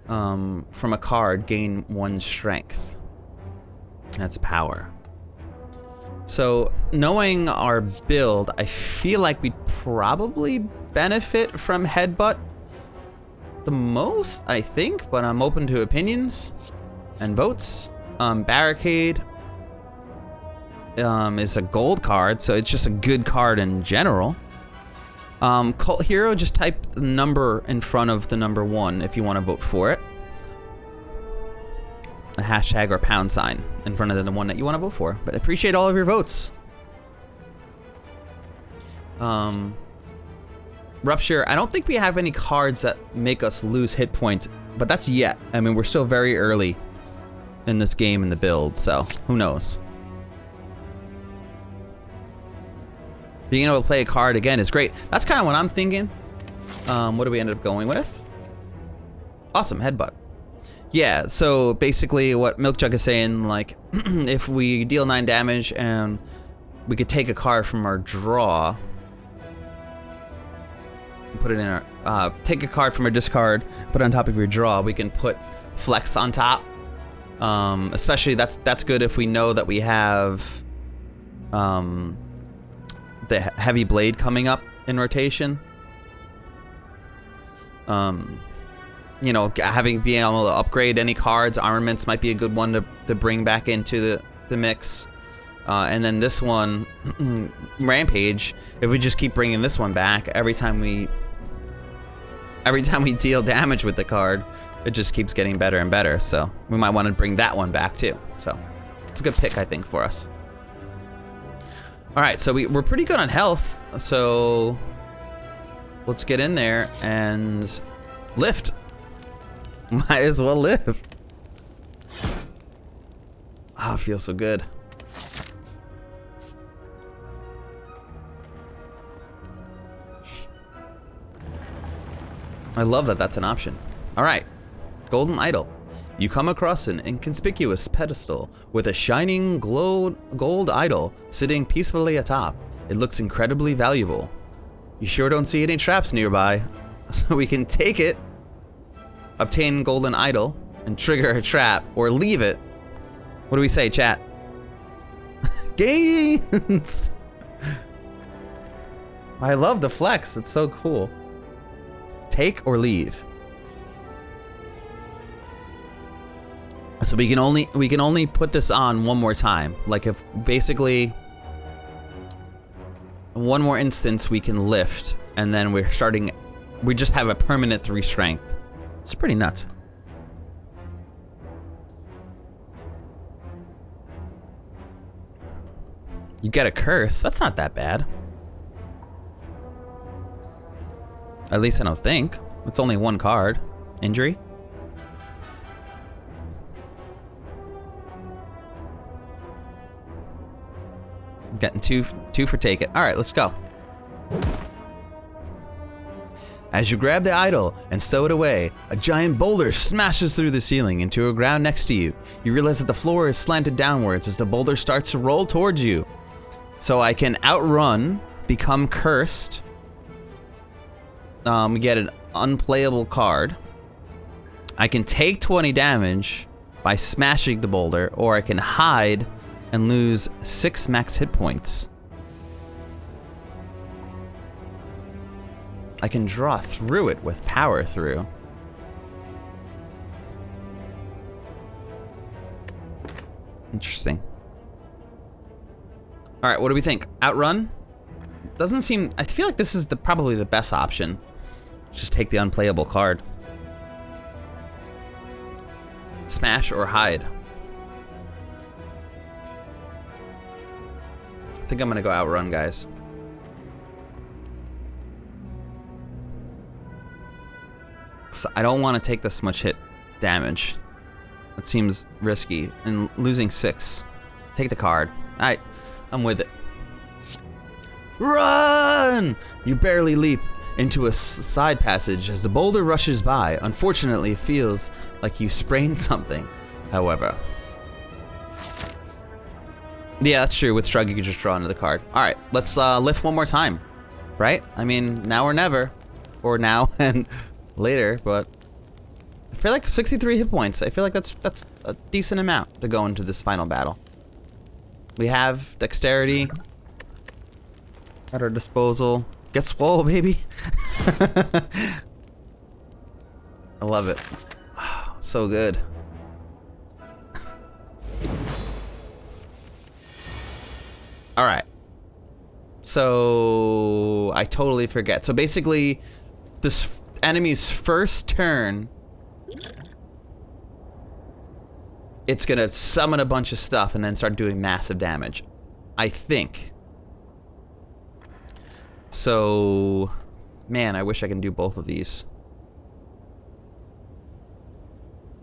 [SPEAKER 1] from a card, gain 1 strength. That's power. So knowing our build, I feel like we'd probably benefit from Headbutt the most, I think, but I'm open to opinions and votes. Barricade is a gold card, so it's just a good card in general. Cult Hero, just type the number in front of the number 1 if you want to vote for it. A hashtag or pound sign in front of the one that you want to vote for. But I appreciate all of your votes. Rupture, I don't think we have any cards that make us lose hit points, but that's yet. I mean, we're still very early in this game in the build, so who knows? Being able to play a card again is great. That's kind of what I'm thinking. What do we end up going with? Awesome, Headbutt. Yeah, so basically what Milk Jug is saying, like, if we deal 9 damage and we could take a card from our draw, put it in our, take a card from our discard, put it on top of your draw, we can put Flex on top. Especially that's good if we know that we have the Heavy Blade coming up in rotation. You know, being able to upgrade any cards, armaments might be a good one to bring back into the mix. And then this one, Rampage, if we just keep bringing this one back, every time we deal damage with the card, it just keeps getting better and better. So we might want to bring that one back too. So it's a good pick, I think, for us. All right, so we're pretty good on health. So let's get in there and lift. Might as well live. Ah, it feels so good. I love that that's an option. All right, Golden Idol. You come across an inconspicuous pedestal with a shining gold idol sitting peacefully atop. It looks incredibly valuable. You sure don't see any traps nearby, so we can take it, obtain golden idol, and trigger a trap, or leave it. What do we say, chat? Gains! I love the flex, it's so cool. Take or leave. So we can only put this on one more time. Like, if basically one more instance we can lift, and then we just have a permanent 3 strength. It's pretty nuts. You get a curse. That's not that bad. At least I don't think. It's only 1 card. Injury. Getting two for take it. All right, let's go. As you grab the idol and stow it away, a giant boulder smashes through the ceiling into a ground next to you. You realize that the floor is slanted downwards as the boulder starts to roll towards you. So I can outrun, become cursed, we get an unplayable card. I can take 20 damage by smashing the boulder, or I can hide and lose 6 max hit points. I can draw through it with power through. Interesting. All right, what do we think? Outrun? Doesn't seem... I feel like this is probably the best option. Just take the unplayable card. Smash or hide. I think I'm gonna go outrun, guys. I don't want to take this much hit damage. That seems risky. And losing 6. Take the card. Alright, I'm with it. Run! You barely leap into a side passage as the boulder rushes by. Unfortunately, it feels like you sprained something, however. Yeah, that's true. With Shrug, you can just draw another card. Alright, let's lift one more time. Right? I mean, now or never. Or now and later, but... I feel like 63 hit points. I feel like that's a decent amount to go into this final battle. We have dexterity at our disposal. Get swole, baby. I love it. Oh, so good. All right. So I totally forget. So basically, this enemy's first turn, it's gonna summon a bunch of stuff and then start doing massive damage. I think. So, man, I wish I can do both of these.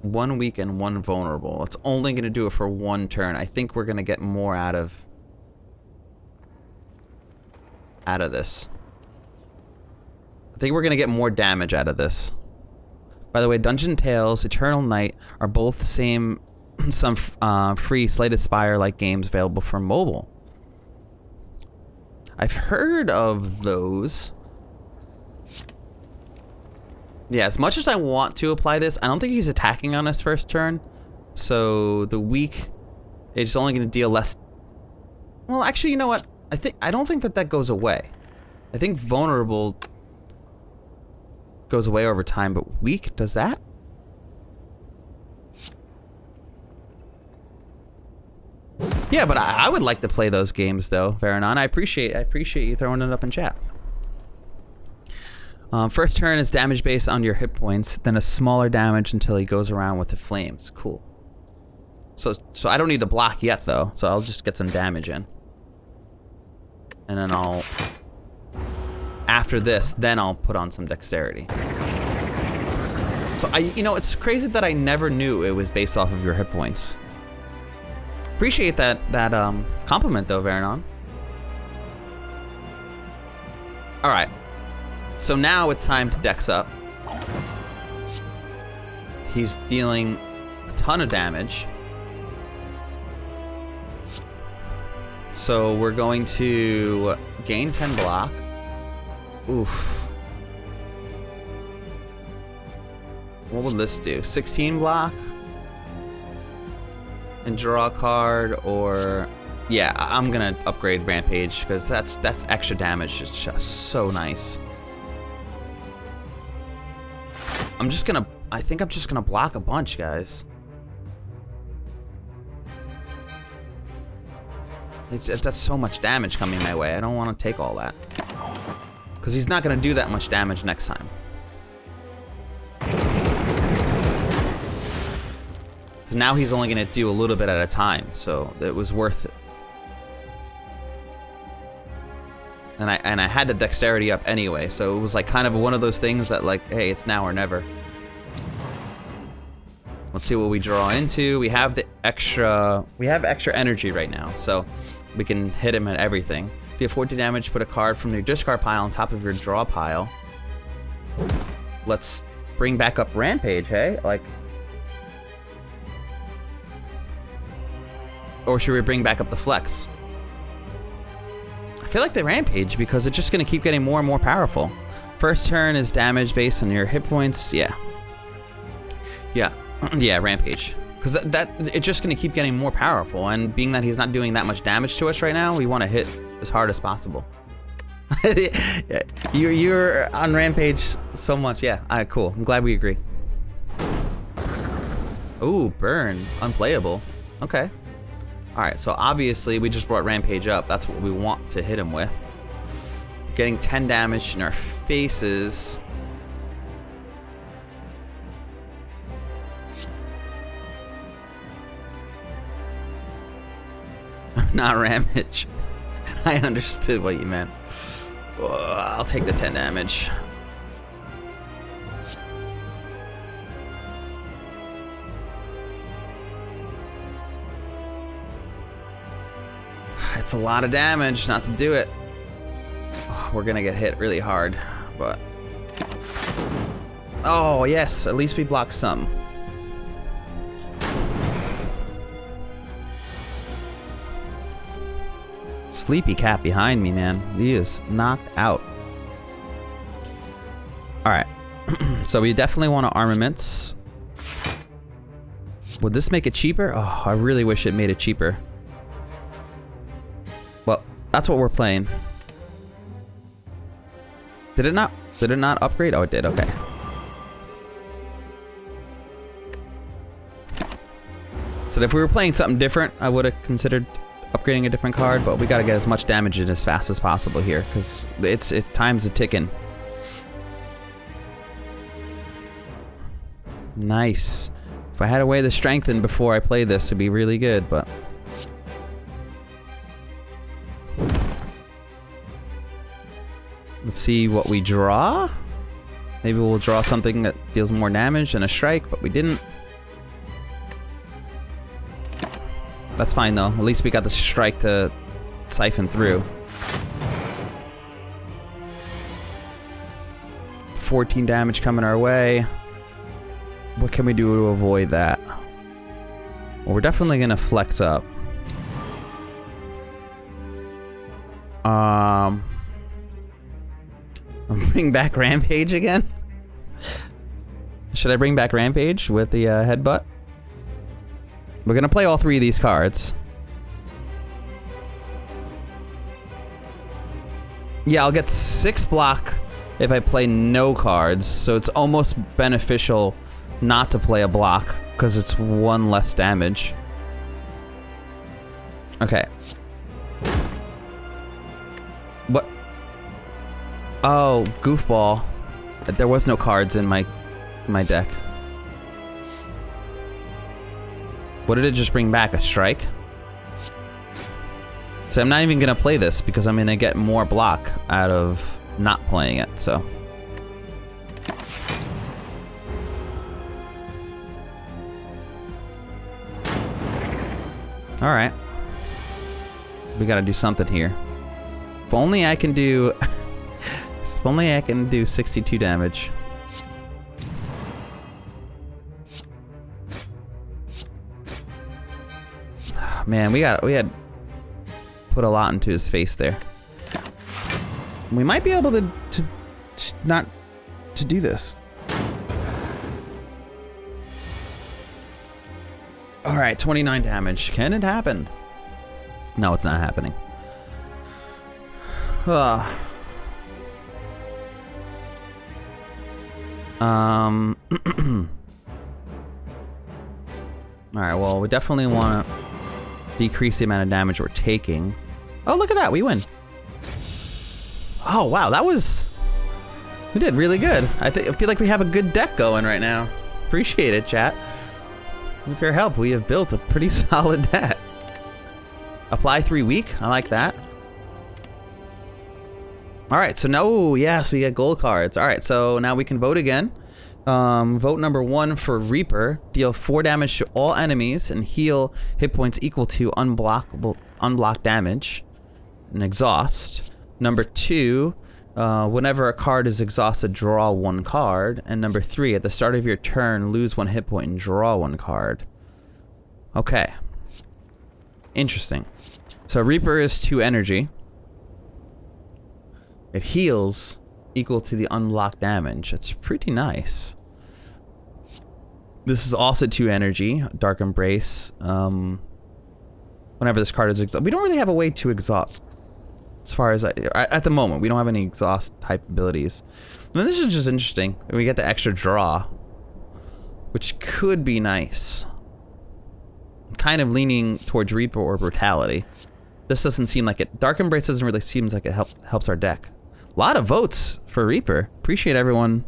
[SPEAKER 1] 1 weak and 1 vulnerable. It's only gonna do it for 1 turn. I think we're gonna get more out of this. I think we're gonna get more damage out of this. By the way, Dungeon Tales, Eternal Night are both the same, some free Slated Spire-like games available for mobile. I've heard of those. Yeah, as much as I want to apply this, I don't think he's attacking on his first turn. So the weak is only going to deal less. Well, actually, you know what? I don't think that goes away. I think vulnerable goes away over time, but weak does that? Yeah, but I would like to play those games though, Varanon. I appreciate you throwing it up in chat. First turn is damage based on your hit points, then a smaller damage until he goes around with the flames. Cool. So I don't need to block yet though, so I'll just get some damage in. And then after this, then I'll put on some dexterity. So you know, it's crazy that I never knew it was based off of your hit points. Appreciate that compliment though, Varanon. All right. So now it's time to dex up. He's dealing a ton of damage. So we're going to gain 10 block. Oof. What will this do? 16 block? And draw a card, or... Yeah, I'm gonna upgrade Rampage, because that's extra damage. It's just so nice. I think I'm just gonna block a bunch, guys. That's so much damage coming my way. I don't want to take all that. Because he's not gonna do that much damage next time. Now he's only going to do a little bit at a time, so it was worth it. And I had the dexterity up anyway, so it was like kind of one of those things that like, hey, it's now or never. Let's see what we draw into. We have extra energy right now, so we can hit him at everything. Deal 14 damage, put a card from your discard pile on top of your draw pile. Let's bring back up Rampage, hey? Like... Or should we bring back up the flex? I feel like the Rampage, because it's just going to keep getting more and more powerful. First turn is damage based on your hit points. Yeah. Yeah. Yeah, Rampage. Because that it's just going to keep getting more powerful. And being that he's not doing that much damage to us right now, we want to hit as hard as possible. Yeah, you're on Rampage so much. Yeah, cool. I'm glad we agree. Ooh, burn. Unplayable. Okay. Alright, so obviously we just brought Rampage up. That's what we want to hit him with. Getting 10 damage in our faces. Not Ramage. I understood what you meant. I'll take the 10 damage. It's a lot of damage not to do it. Oh, we're gonna get hit really hard, but... Oh, yes, at least we blocked some. Sleepy cat behind me, man. He is knocked out. Alright. So we definitely want armaments. Would this make it cheaper? Oh, I really wish it made it cheaper. Well, that's what we're playing. Did it not? Did it not upgrade? Oh, it did. Okay. So if we were playing something different, I would have considered upgrading a different card, but we got to get as much damage in as fast as possible here because time's a ticking. Nice. If I had a way to strengthen before I play this, it'd be really good, but... Let's see what we draw. Maybe we'll draw something that deals more damage than a strike, but we didn't. That's fine though. At least we got the strike to siphon through. 14 damage coming our way. What can we do to avoid that? Well, we're definitely gonna flex up. Bring back Rampage again? Should I bring back Rampage with the headbutt? We're gonna play all three of these cards. Yeah, I'll get 6 block if I play no cards, so it's almost beneficial not to play a block because it's 1 less damage. Okay. What? Oh, goofball. There was no cards in my deck. What did it just bring back? A strike? So I'm not even gonna play this because I'm gonna get more block out of not playing it, so. Alright. We gotta do something here. If only I can do... if only I can do 62 damage. Man, we had put a lot into his face there. We might be able to not to do this. All right, 29 damage. Can it happen? No, it's not happening. All right, well, we definitely want to decrease the amount of damage we're taking. Oh, look at that. We win. Oh, wow. That was... We did really good. I feel like we have a good deck going right now. Appreciate it, chat. With your help, we have built a pretty solid deck. Apply 3 week. I like that. All right. So, no. Yes, we get gold cards. All right. So, now we can vote again. Vote number 1 for Reaper. Deal 4 damage to all enemies and heal hit points equal to unblocked damage and exhaust. Number 2, whenever a card is exhausted, draw 1 card. And number 3, at the start of your turn, lose 1 hit point and draw 1 card. Okay. Interesting. So Reaper is 2 energy. It heals equal to the unlocked damage. It's pretty nice. This is also 2 energy, Dark Embrace. Whenever this card is exhausted. We don't really have a way to exhaust. As far as at the moment, we don't have any exhaust type abilities. And this is just interesting. We get the extra draw, which could be nice. I'm kind of leaning towards Reaper or Brutality. This doesn't seem like it. Dark Embrace doesn't really seem like it helps our deck. A lot of votes for Reaper. Appreciate everyone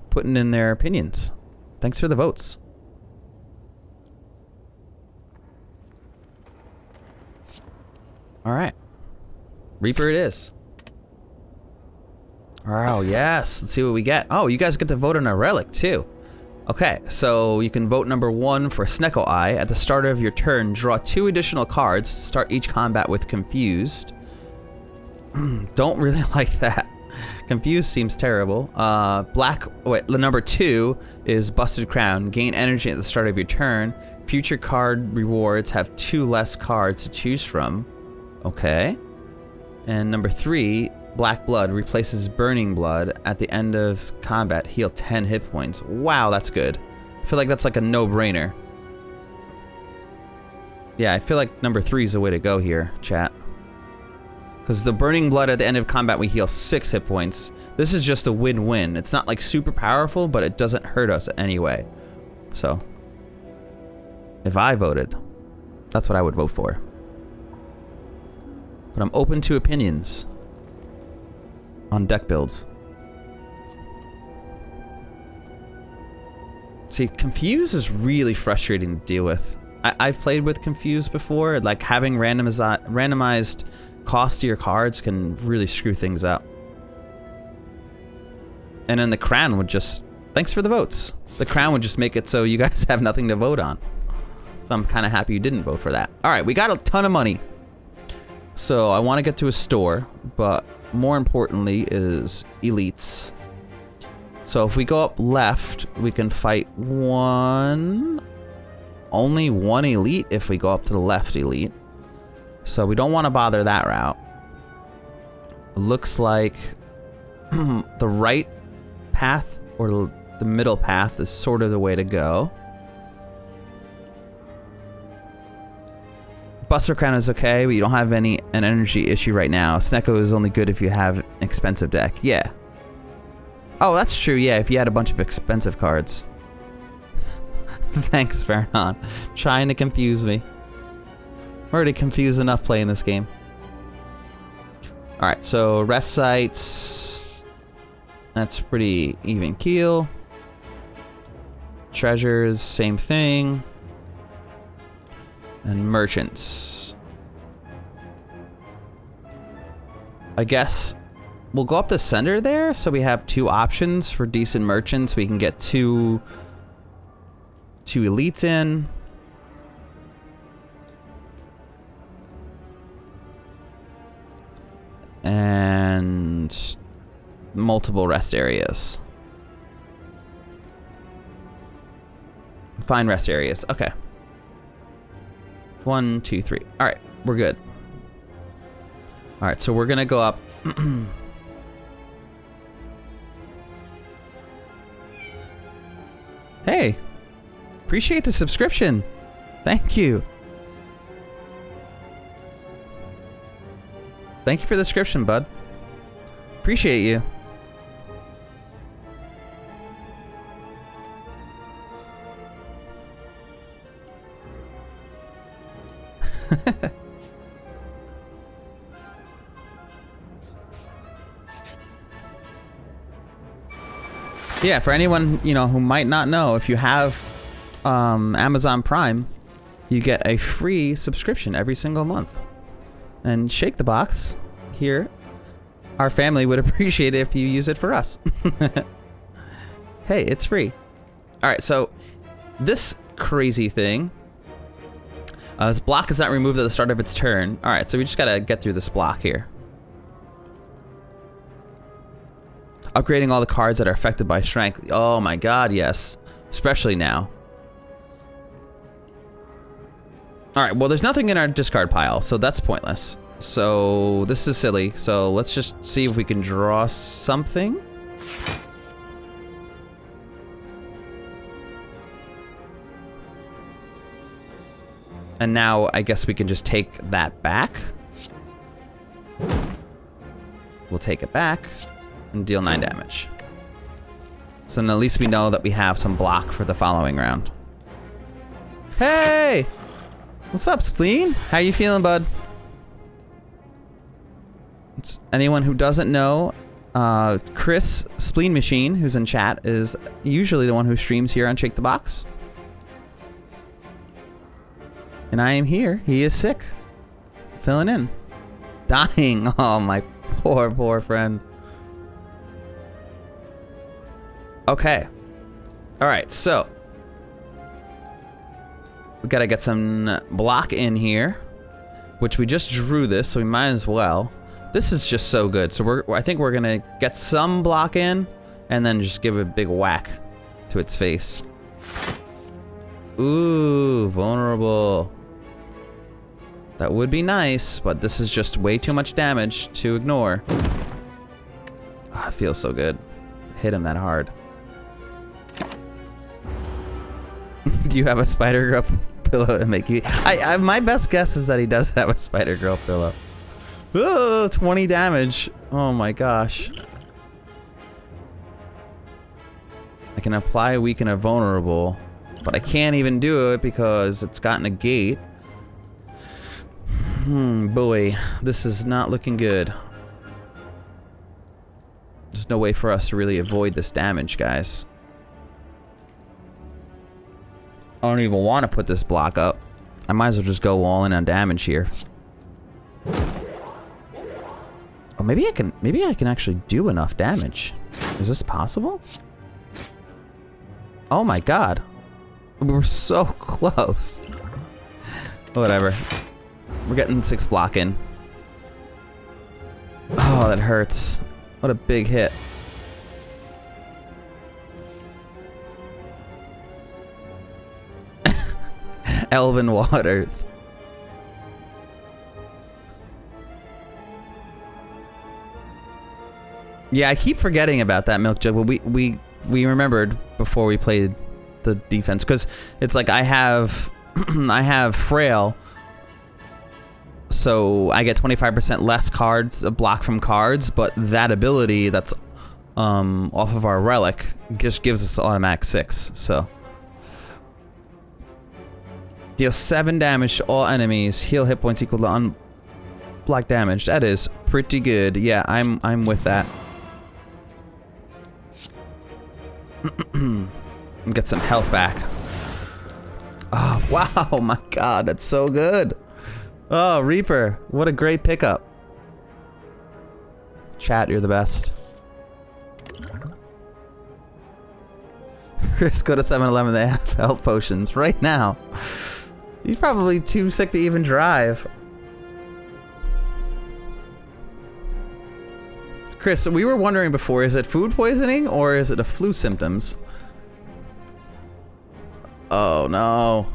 [SPEAKER 1] putting in their opinions. Thanks for the votes. All right. Reaper it is. Oh, yes. Let's see what we get. Oh, you guys get to vote on a relic, too. Okay, so you can vote number 1 for Snecko Eye. At the start of your turn, draw 2 additional cards. Start each combat with Confused. Don't really like that. Confused seems terrible. Number 2 is Busted Crown. Gain energy at the start of your turn. Future card rewards have 2 less cards to choose from. Okay. And number 3, Black Blood replaces Burning Blood. At the end of combat, heal 10 hit points. Wow, that's good. I feel like that's like a no-brainer. Yeah, I feel like number 3 is the way to go here, chat. Because the Burning Blood at the end of combat, we heal 6 hit points. This is just a win-win. It's not like super powerful, but it doesn't hurt us anyway. So, if I voted, that's what I would vote for. But I'm open to opinions on deck builds. See, Confuse is really frustrating to deal with. I've played with Confuse before. Like, having randomized cost to your cards can really screw things up. And then the crown would just... Thanks for the votes. The crown would just make it so you guys have nothing to vote on. So I'm kind of happy you didn't vote for that. Alright, we got a ton of money. So I want to get to a store, but more importantly is elites. So if we go up left, we can fight only one elite if we go up to the left elite. So we don't want to bother that route. Looks like the right path or the middle path is sort of the way to go. Buster Crown is okay, but you don't have an energy issue right now. Snecko is only good if you have an expensive deck. Yeah. Oh, that's true. Yeah, if you had a bunch of expensive cards. Thanks, Farhan. Trying to confuse me. I'm already confused enough playing this game. Alright, so rest sites. That's pretty even keel. Treasures, same thing. And merchants. I guess we'll go up the center there, so we have 2 options for decent merchants. We can get two elites in. And multiple rest areas. Find rest areas. Okay. 1, 2, 3. Alright, we're good. Alright, so we're gonna go up. Hey! Appreciate the subscription. Thank you. Thank you for the subscription, bud. Appreciate you. Yeah, for anyone, you know, who might not know, if you have Amazon Prime, you get a free subscription every single month. And Shake the Box here, our family would appreciate it if you use it for us. Hey, it's free. All right, so this crazy thing, this block is not removed at the start of its turn. All right, so we just gotta get through this block here. Upgrading all the cards that are affected by strength. Oh my god, yes. Especially now. Alright, well there's nothing in our discard pile, so that's pointless. So this is silly. So let's just see if we can draw something. And now I guess we can just take that back. We'll take it back and deal 9 damage. So then at least we know that we have some block for the following round. Hey! What's up, Spleen? How you feeling, bud? It's anyone who doesn't know, Chris Spleen Machine, who's in chat, is usually the one who streams here on Shake the Box. And I am here. He is sick. Filling in. Dying. Oh, my poor, poor friend. Okay. Alright, so. We gotta get some block in here. Which we just drew this, so we might as well. This is just so good. So I think we're gonna get some block in. And then just give it a big whack to its face. Ooh, vulnerable. That would be nice, but this is just way too much damage to ignore. Oh, it feels so good. Hit him that hard. Do you have a Spider Girl pillow to make you... my best guess is that he does have a Spider Girl pillow. Oh, 20 damage. Oh my gosh. I can apply weaken a vulnerable, but I can't even do it because it's got negate. Boy, this is not looking good. There's no way for us to really avoid this damage, guys. I don't even want to put this block up. I might as well just go all in on damage here. Oh, maybe I can actually do enough damage. Is this possible? Oh my god. We're so close. Whatever. We're getting 6 block in. Oh, that hurts. What a big hit. Elven Waters. Yeah, I keep forgetting about that Milk Jug, but we remembered before we played the defense, because it's like I have I have Frail, so I get 25% less cards, a block from cards, but that ability that's off of our relic just gives us automatic 6, so. Deal 7 damage to all enemies, heal hit points equal to unblocked damage. That is pretty good. Yeah, I'm with that. Get some health back. Oh, wow, my god, that's so good. Oh, Reaper, what a great pickup. Chat, you're the best. Chris, go to 7-Eleven, they have health potions right now. He's probably too sick to even drive. Chris, we were wondering before, is it food poisoning or is it a flu symptoms? Oh no.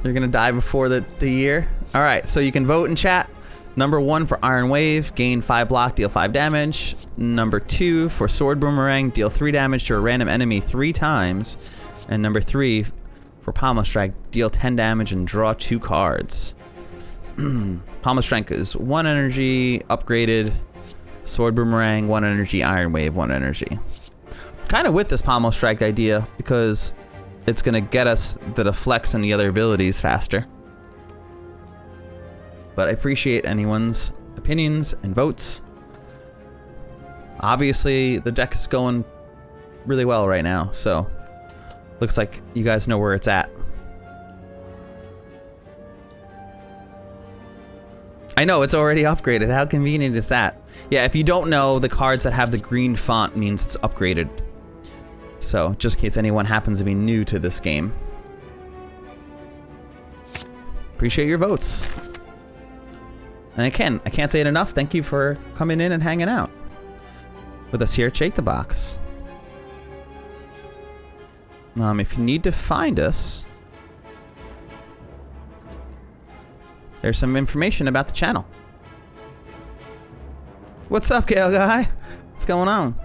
[SPEAKER 1] You're gonna die before the year? Alright, so you can vote in chat. Number 1 for Iron Wave, gain 5 block, deal 5 damage. Number 2 for Sword Boomerang, deal 3 damage to a random enemy 3 times. And number 3 for Pommel Strike, deal 10 damage and draw 2 cards. Pommel Strike is 1 energy, upgraded. Sword Boomerang, 1 energy. Iron Wave, 1 energy. Kind of with this Pommel Strike idea, because it's going to get us the deflects and the other abilities faster. But I appreciate anyone's opinions and votes. Obviously, the deck is going really well right now, so looks like you guys know where it's at. I know, it's already upgraded. How convenient is that? Yeah, if you don't know, the cards that have the green font means it's upgraded. So, just in case anyone happens to be new to this game. Appreciate your votes. And I can't say it enough. Thank you for coming in and hanging out with us here at Shake the Box. If you need to find us, there's some information about the channel. What's up, Kale Guy? What's going on?